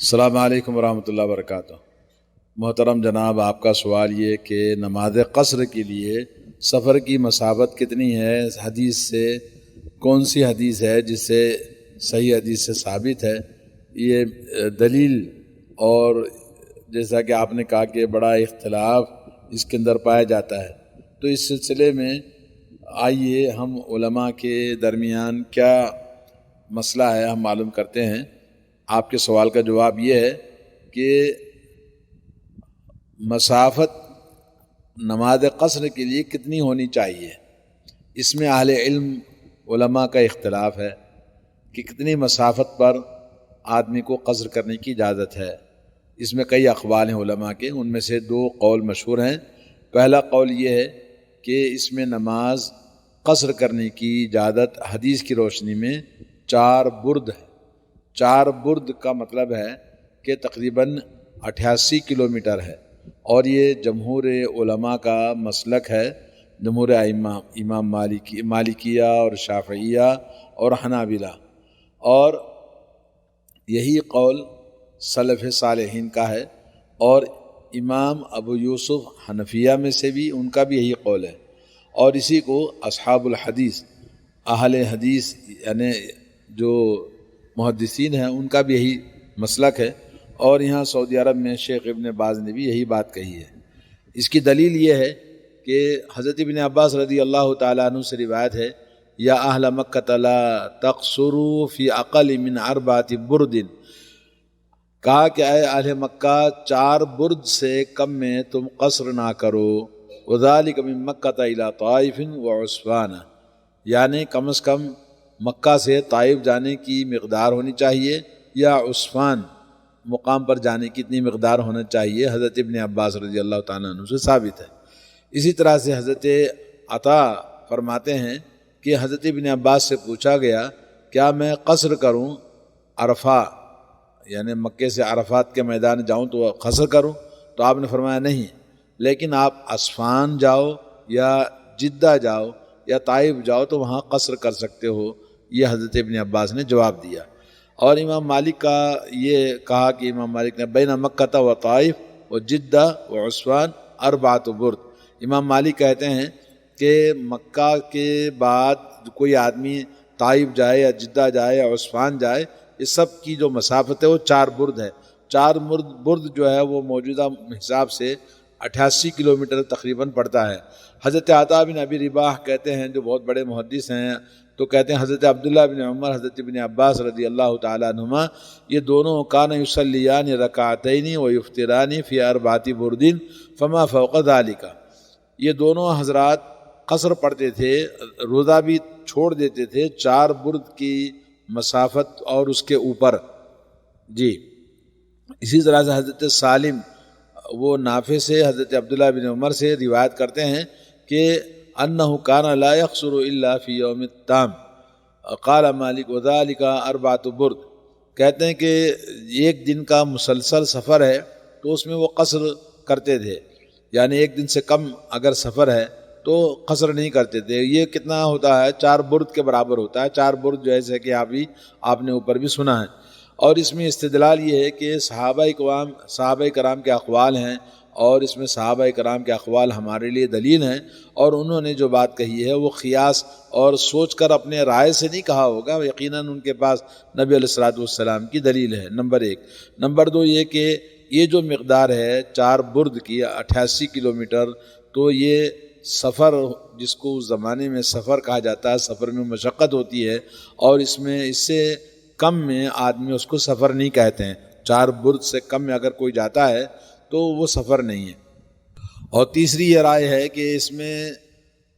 السلام علیکم ورحمۃ اللہ وبرکاتہ۔ محترم جناب، آپ کا سوال یہ کہ نماز قصر کے لیے سفر کی مسافت کتنی ہے، حدیث سے کون سی حدیث ہے جس سے صحیح حدیث سے ثابت ہے یہ دلیل؟ اور جیسا کہ آپ نے کہا کہ بڑا اختلاف اس کے اندر پایا جاتا ہے، تو اس سلسلے میں آئیے ہم علماء کے درمیان کیا مسئلہ ہے ہم معلوم کرتے ہیں۔ آپ کے سوال کا جواب یہ ہے کہ مسافت نماز قصر کے لیے کتنی ہونی چاہیے، اس میں اہل علم علماء کا اختلاف ہے کہ کتنی مسافت پر آدمی کو قصر کرنے کی اجازت ہے۔ اس میں کئی اقوال ہیں علماء کے، ان میں سے دو قول مشہور ہیں۔ پہلا قول یہ ہے کہ اس میں نماز قصر کرنے کی اجازت حدیث کی روشنی میں 4 برد ہے۔ 4 برد کا مطلب ہے کہ تقریباً 88 کلومیٹر ہے، اور یہ جمہور علماء کا مسلک ہے، جمہور ائمہ، امام مالکیہ اور شافعیہ اور حنابلہ، اور یہی قول سلف صالحین کا ہے، اور امام ابو یوسف حنفیہ میں سے بھی ان کا بھی یہی قول ہے، اور اسی کو اصحاب الحدیث، اہل حدیث یعنی جو محدثین ہیں ان کا بھی یہی مسلک ہے، اور یہاں سعودی عرب میں شیخ ابن باز نے بھی یہی بات کہی ہے۔ اس کی دلیل یہ ہے کہ حضرت ابن عباس رضی اللہ تعالیٰ عنہ سے روایت ہے، یا اہل مکہ لا تقصروا فی اقل من 4 برد، کہا کہ اے اہل مکہ 4 برد سے کم میں تم قصر نہ کرو، وذالک من مکہ الی طائف وعسفان، یعنی کم از کم مکہ سے طائف جانے کی مقدار ہونی چاہیے، یا عسفان مقام پر جانے کی اتنی مقدار ہونا چاہیے، حضرت ابن عباس رضی اللہ تعالیٰ عنہ سے ثابت ہے۔ اسی طرح سے حضرت عطا فرماتے ہیں کہ حضرت ابن عباس سے پوچھا گیا کیا میں قصر کروں، عرفہ یعنی مکے سے عرفات کے میدان جاؤں تو قصر کروں؟ تو آپ نے فرمایا نہیں، لیکن آپ عسفان جاؤ یا جدہ جاؤ یا طائف جاؤ تو وہاں قصر کر سکتے ہو، یہ حضرت ابن عباس نے جواب دیا۔ اور امام مالک کا یہ کہا کہ امام مالک نے بین مکہ و طائف و جدہ و عسفان 4 برد، امام مالک کہتے ہیں کہ مکہ کے بعد کوئی آدمی طائف جائے یا جدہ جائے یا عسفان جائے، اس سب کی جو مسافت ہے وہ 4 برد ہے۔ 4 برد جو ہے وہ موجودہ حساب سے 88 کلومیٹر تقریباً پڑتا ہے۔ حضرت عطا بن ابی رباح کہتے ہیں، جو بہت بڑے محدث ہیں، تو کہتے ہیں حضرت عبداللہ بن عمر، حضرت ابن عباس رضی اللہ تعالیٰ عنہما، یہ دونوں کان یصلیان رکعتین و یفطران فی 4 برد فما فوق ذلک، یہ دونوں حضرات قصر پڑھتے تھے، روزہ بھی چھوڑ دیتے تھے 4 برد کی مسافت اور اس کے اوپر۔ جی اسی طرح سے حضرت سالم وہ نافع سے حضرت عبداللہ بن عمر سے روایت کرتے ہیں کہ انہ کان لا یقصر الا فی یوم التام، قال مالک وذلک 4 برد، کہتے ہیں کہ ایک دن کا مسلسل سفر ہے تو اس میں وہ قصر کرتے تھے، یعنی ایک دن سے کم اگر سفر ہے تو قصر نہیں کرتے تھے۔ یہ کتنا ہوتا ہے؟ 4 برد کے برابر ہوتا ہے۔ 4 برد جیسے کہ آپ نے اوپر بھی سنا ہے، اور اس میں استدلال یہ ہے کہ صحابہ کرام کے اقوال ہیں، اور اس میں صحابہ کرام کے اقوال ہمارے لیے دلیل ہیں، اور انہوں نے جو بات کہی ہے وہ قیاس اور سوچ کر اپنے رائے سے نہیں کہا ہوگا، یقیناً ان کے پاس نبی علیہ الصلوۃ والسلام کی دلیل ہے، نمبر 1۔ نمبر 2 یہ کہ یہ جو مقدار ہے 4 برد کی 88 کلومیٹر، تو یہ سفر جس کو اس زمانے میں سفر کہا جاتا ہے، سفر میں مشقت ہوتی ہے، اور اس سے کم میں آدمی اس کو سفر نہیں کہتے ہیں۔ 4 برد سے کم میں اگر کوئی جاتا ہے تو وہ سفر نہیں ہے۔ اور تیسری یہ رائے ہے کہ اس میں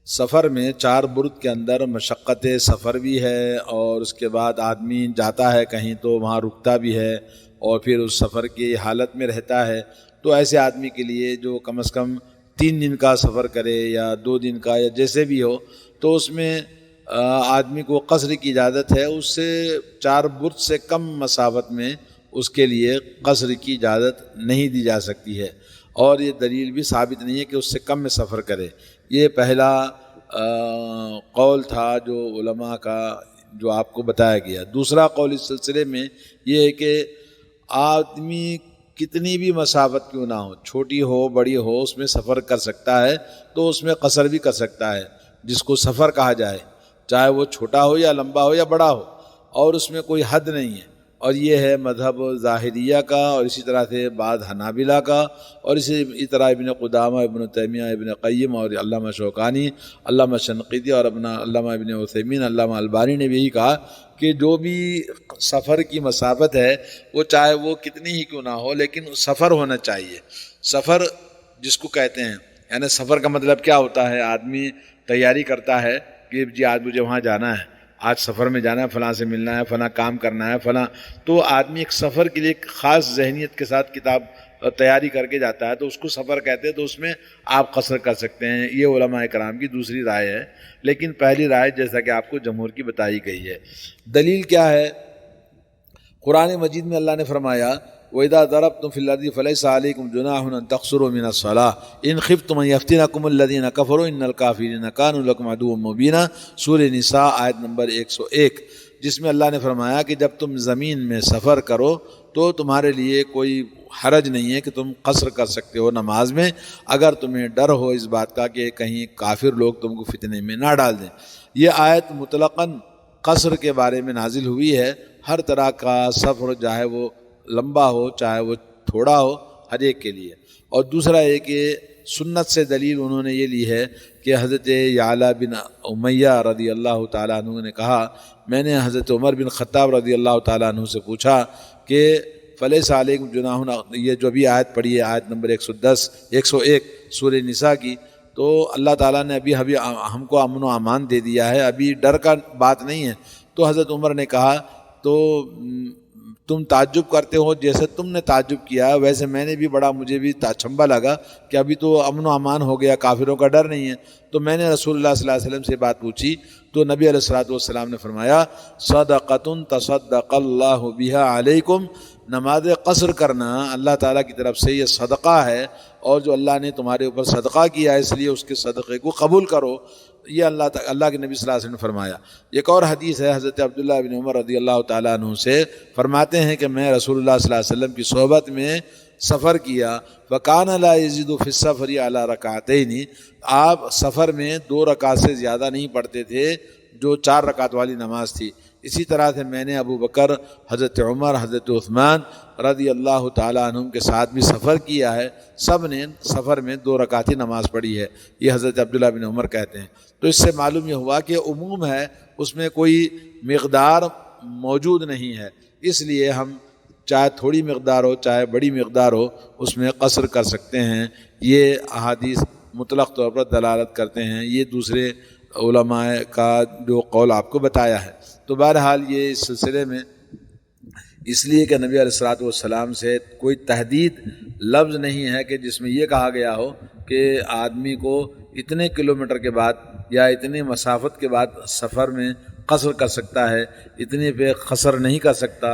سفر میں 4 برد کے اندر مشقت سفر بھی ہے، اور اس کے بعد آدمی جاتا ہے کہیں تو وہاں رکتا بھی ہے، اور پھر اس سفر کی حالت میں رہتا ہے، تو ایسے آدمی کے لیے جو کم از کم 3 دن کا سفر کرے یا 2 دن کا یا جیسے بھی ہو، تو اس میں آدمی کو قصر کی اجازت ہے۔ اس سے 4 برد سے کم مسافت میں اس کے لیے قصر کی اجازت نہیں دی جا سکتی ہے، اور یہ دلیل بھی ثابت نہیں ہے کہ اس سے کم میں سفر کرے۔ یہ پہلا قول تھا جو علماء کا، جو آپ کو بتایا گیا۔ دوسرا قول اس سلسلے میں یہ ہے کہ آدمی کتنی بھی مسافت کیوں نہ ہو، چھوٹی ہو بڑی ہو، اس میں سفر کر سکتا ہے، تو اس میں قصر بھی کر سکتا ہے، جس کو سفر کہا جائے، چاہے وہ چھوٹا ہو یا لمبا ہو یا بڑا ہو، اور اس میں کوئی حد نہیں ہے۔ اور یہ ہے مذہب ظاہریہ کا، اور اسی طرح سے بعض حنابلہ کا، اور اسی طرح ابن قدامہ، ابن تیمیہ، ابن قیم، اور علامہ شوکانی، علامہ شنقیطی، اور اپنا علامہ ابن عثیمین، علامہ البانی نے بھی یہی کہا کہ جو بھی سفر کی مسافت ہے، وہ چاہے وہ کتنی ہی کیوں نہ ہو، لیکن سفر ہونا چاہیے۔ سفر جس کو کہتے ہیں، یعنی سفر کا مطلب کیا ہوتا ہے؟ آدمی تیاری کرتا ہے کہ جی آج مجھے وہاں جانا ہے، آج سفر میں جانا ہے، فلاں سے ملنا ہے، فلاں کام کرنا ہے، فلاں، تو آدمی ایک سفر کے لیے ایک خاص ذہنیت کے ساتھ کتاب تیاری کر کے جاتا ہے، تو اس کو سفر کہتے ہیں۔ تو اس میں آپ قصر کر سکتے ہیں، یہ علماء کرام کی دوسری رائے ہے، لیکن پہلی رائے جیسا کہ آپ کو جمہور کی بتائی گئی ہے۔ دلیل کیا ہے؟ قرآن مجید میں اللہ نے فرمایا وَإِذَا ضَرَبْتُمْ فِي الْأَرْضِ فَلَيْسَ عَلَيْكُمْ جُنَاحٌ أَن تَقْصُرُوا مِنَ الصَّلَاةِ إِنْ خِفْتُمْ أَن يَفْتِنَكُمُ الَّذِينَ كَفَرُوا إِنَّ الْكَافِرِينَ كَانُوا لَكُمْ عَدُوًّا مُّبِينًا، سورہ نساء آیت نمبر 101، جس میں اللہ نے فرمایا کہ جب تم زمین میں سفر کرو تو تمہارے لیے کوئی حرج نہیں ہے کہ تم قصر کر سکتے ہو نماز میں، اگر تمہیں ڈر ہو اس بات کا کہ کہیں کافر لوگ تم کو فتنے میں نہ ڈال دیں۔ یہ آیت مطلقاً قصر کے بارے میں نازل ہوئی ہے۔ ہر طرح کا سفر، چاہے وہ لمبا ہو چاہے وہ تھوڑا ہو، ہر ایک کے لیے۔ اور دوسرا ہے کہ سنت سے دلیل انہوں نے یہ لی ہے کہ حضرت یعلا بن امیہ رضی اللہ تعالیٰ عنہ نے کہا، میں نے حضرت عمر بن خطاب رضی اللہ تعالیٰ عنہ سے پوچھا کہ فلیس علیکم جناح، یہ جو بھی آیت پڑھی ہے، آیت نمبر 101 سورہ نساء کی، تو اللہ تعالیٰ نے ابھی ہم کو امن و امان دے دیا ہے، ابھی ڈر کا بات نہیں ہے۔ تو حضرت عمر نے کہا تو تم تعجب کرتے ہو، جیسے تم نے تعجب کیا ویسے میں نے بھی مجھے بھی تاچھمبا لگا کہ ابھی تو امن و امان ہو گیا، کافروں کا ڈر نہیں ہے۔ تو میں نے رسول اللہ صلی اللہ علیہ وسلم سے بات پوچھی، تو نبی علیہ الصلوۃ والسلام نے فرمایا صدقۃ تصدق اللہ بہا علیکم، نماز قصر کرنا اللہ تعالیٰ کی طرف سے یہ صدقہ ہے، اور جو اللہ نے تمہارے اوپر صدقہ کیا ہے اس لیے اس کے صدقے کو قبول کرو، یہ اللہ کے نبی صلی اللہ علیہ وسلم نے فرمایا۔ ایک اور حدیث ہے حضرت عبداللہ بن عمر رضی اللہ تعالیٰ عنہ سے، فرماتے ہیں کہ میں رسول اللہ صلی اللہ علیہ وسلم کی صحبت میں سفر کیا، وَكَانَ لَا يَزِيدُ فِي السَّفَرِ عَلَىٰ رَكَعَتَيْنِ، آپ سفر میں 2 رکعت سے زیادہ نہیں پڑھتے تھے، جو 4 رکعت والی نماز تھی۔ اسی طرح سے میں نے ابو بکر، حضرت عمر، حضرت عثمان رضی اللہ تعالیٰ عنہم کے ساتھ بھی سفر کیا ہے، سب نے سفر میں 2 رکعت ہی نماز پڑھی ہے، یہ حضرت عبداللہ بن عمر کہتے ہیں۔ تو اس سے معلوم یہ ہوا کہ عموم ہے، اس میں کوئی مقدار موجود نہیں ہے، اس لیے ہم چاہے تھوڑی مقدار ہو چاہے بڑی مقدار ہو اس میں قصر کر سکتے ہیں۔ یہ احادیث مطلق طور پر دلالت کرتے ہیں، یہ دوسرے علماء کا جو قول آپ کو بتایا ہے۔ تو بہرحال یہ اس سلسلے میں اس لیے کہ نبی علیہ الصلوۃ والسلام سے کوئی تحدید لفظ نہیں ہے کہ جس میں یہ کہا گیا ہو کہ آدمی کو اتنے کلومیٹر کے بعد یا اتنے مسافت کے بعد سفر میں قصر کر سکتا ہے، اتنے پہ قصر نہیں کر سکتا،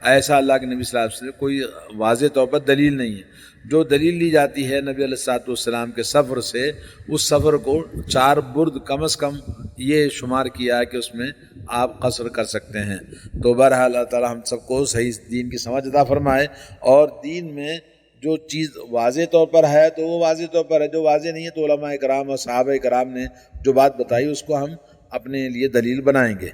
ایسا اللہ کے نبی صلی اللہ علیہ وسلم سے کوئی واضح طور پر دلیل نہیں ہے۔ جو دلیل لی جاتی ہے نبی علیہ الصلوۃ والسلام کے سفر سے، اس سفر کو 4 برد کم از کم یہ شمار کیا ہے کہ اس میں آپ قصر کر سکتے ہیں۔ تو بہرحال اللہ تعالی ہم سب کو صحیح دین کی سمجھ عطا فرمائے، اور دین میں جو چیز واضح طور پر ہے تو وہ واضح طور پر ہے، جو واضح نہیں ہے تو علماء کرام اور صحابہ کرام نے جو بات بتائی اس کو ہم اپنے لیے دلیل بنائیں گے۔